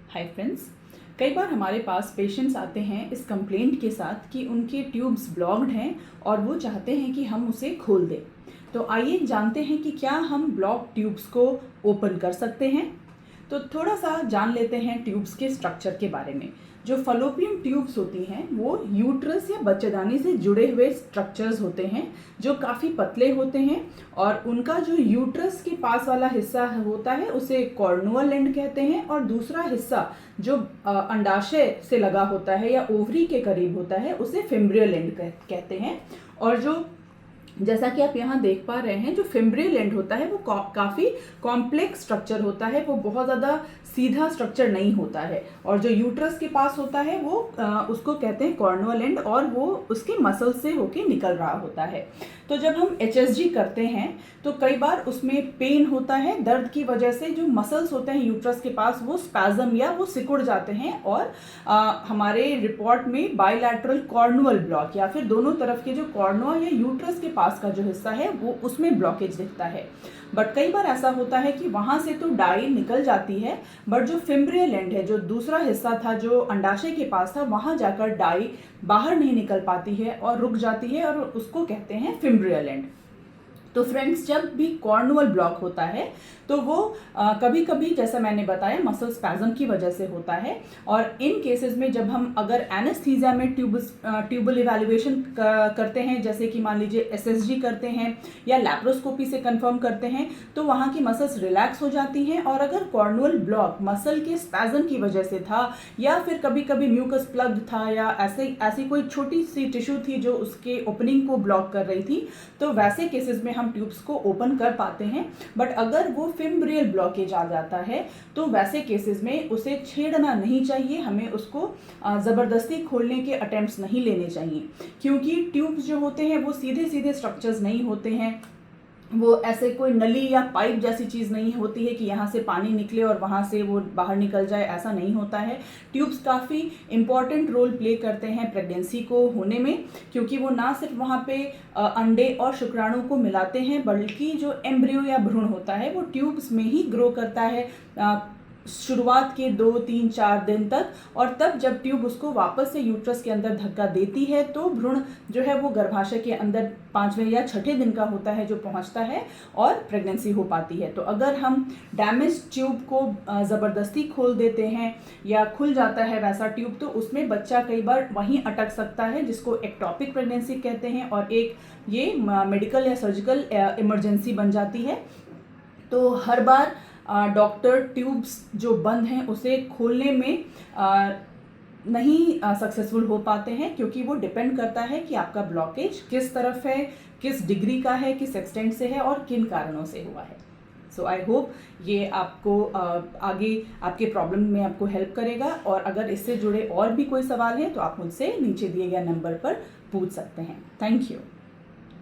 Hi friends, कई बार हमारे पास patients आते हैं इस कंप्लेंट के साथ कि उनके ट्यूब्स ब्लॉक्ड हैं और वो चाहते हैं कि हम उसे खोल दें। तो आइए जानते हैं कि क्या हम ब्लॉक ट्यूब्स को ओपन कर सकते हैं। तो थोड़ा सा जान लेते हैं ट्यूब्स के स्ट्रक्चर के बारे में। जो फलोपियन ट्यूब्स होती हैं वो यूट्रस या बच्चेदानी से जुड़े हुए स्ट्रक्चर्स होते हैं जो काफ़ी पतले होते हैं और उनका जो यूट्रस के पास वाला हिस्सा होता है उसे कॉर्नुअल एंड कहते हैं और दूसरा हिस्सा जो अंडाशय से लगा होता है या ओवरी के करीब होता है उसे फिम्ब्रियल एंड कहते हैं। और जो जैसा कि आप यहाँ देख पा रहे हैं जो फिम्ब्रियल एंड होता है वो काफ़ी कॉम्प्लेक्स स्ट्रक्चर होता है, वो बहुत ज़्यादा सीधा स्ट्रक्चर नहीं होता है। और जो यूट्रस के पास होता है वो उसको कहते हैं कॉर्नुअल एंड और वो उसके मसल से होके निकल रहा होता है। तो जब हम HSG करते हैं तो कई बार उसमें पेन होता है, दर्द की वजह से जो मसल्स होते हैं यूट्रस के पास वो स्पैज़म या वो सिकुड़ जाते हैं और हमारे रिपोर्ट में बायलैटरल कॉर्नुअल ब्लॉक या फिर दोनों तरफ के जो कॉर्नुआ या यूट्रस के पास का जो हिस्सा है वो उसमें ब्लॉकेज दिखता है। बट कई बार ऐसा होता है कि वहाँ से तो डाई निकल जाती है बट जो फिम्ब्रियल एंड है, जो दूसरा हिस्सा था जो अंडाशय के पास था, वहाँ जाकर डाई बाहर नहीं निकल पाती है और रुक जाती है और उसको कहते हैं फिम्ब्रियल एंड। तो फ्रेंड्स, जब भी कॉर्नुअल ब्लॉक होता है तो वो कभी कभी जैसा मैंने बताया मसल स्पैज़म की वजह से होता है। और इन केसेस में जब हम अगर एनेस्थीसिया में ट्यूबल इवैल्यूएशन करते हैं, जैसे कि मान लीजिए SSG करते हैं या लैप्रोस्कोपी से कंफर्म करते हैं, तो वहाँ की मसल्स रिलैक्स हो जाती हैं। और अगर कॉर्नुअल ब्लॉक मसल के स्पैज़म की वजह से था या फिर कभी कभी म्यूकस प्लग था या ऐसी कोई छोटी सी टिश्यू थी जो उसके ओपनिंग को ब्लॉक कर रही थी, तो वैसे केसेस में हम ट्यूब्स को ओपन कर पाते हैं। बट अगर वो फिम्ब्रियल ब्लॉकेज आ जाता है तो वैसे केसेस में उसे छेड़ना नहीं चाहिए, हमें उसको ज़बरदस्ती खोलने के अटेम्प्ट्स नहीं लेने चाहिए, क्योंकि ट्यूब्स जो होते हैं वो सीधे सीधे स्ट्रक्चर्स नहीं होते हैं। वो ऐसे कोई नली या पाइप जैसी चीज़ नहीं होती है कि यहाँ से पानी निकले और वहाँ से वो बाहर निकल जाए, ऐसा नहीं होता है। ट्यूब्स काफ़ी इम्पॉर्टेंट रोल प्ले करते हैं प्रेगनेंसी को होने में, क्योंकि वो ना सिर्फ वहाँ पे अंडे और शुक्राणु को मिलाते हैं बल्कि जो एम्ब्रियो या भ्रूण होता है वो ट्यूब्स में ही ग्रो करता है शुरुआत के 2, 3, 4 दिन तक। और तब जब ट्यूब उसको वापस से यूट्रस के अंदर धक्का देती है तो भ्रूण जो है वो गर्भाशय के अंदर 5वें या 6ठे दिन का होता है जो पहुंचता है और प्रेगनेंसी हो पाती है। तो अगर हम डैमेज ट्यूब को ज़बरदस्ती खोल देते हैं या खुल जाता है वैसा ट्यूब, तो उसमें बच्चा कई बार वहीं अटक सकता है, जिसको एक्टोपिक प्रेगनेंसी कहते हैं और एक ये मेडिकल या सर्जिकल इमरजेंसी बन जाती है। तो हर बार डॉक्टर ट्यूब्स जो बंद हैं उसे खोलने में नहीं सक्सेसफुल हो पाते हैं, क्योंकि वो डिपेंड करता है कि आपका ब्लॉकेज किस तरफ है, किस डिग्री का है, किस एक्सटेंट से है और किन कारणों से हुआ है। सो आई होप ये आपको आगे आपके प्रॉब्लम में आपको हेल्प करेगा। और अगर इससे जुड़े और भी कोई सवाल है तो आप मुझसे नीचे दिए गए नंबर पर पूछ सकते हैं। Thank you.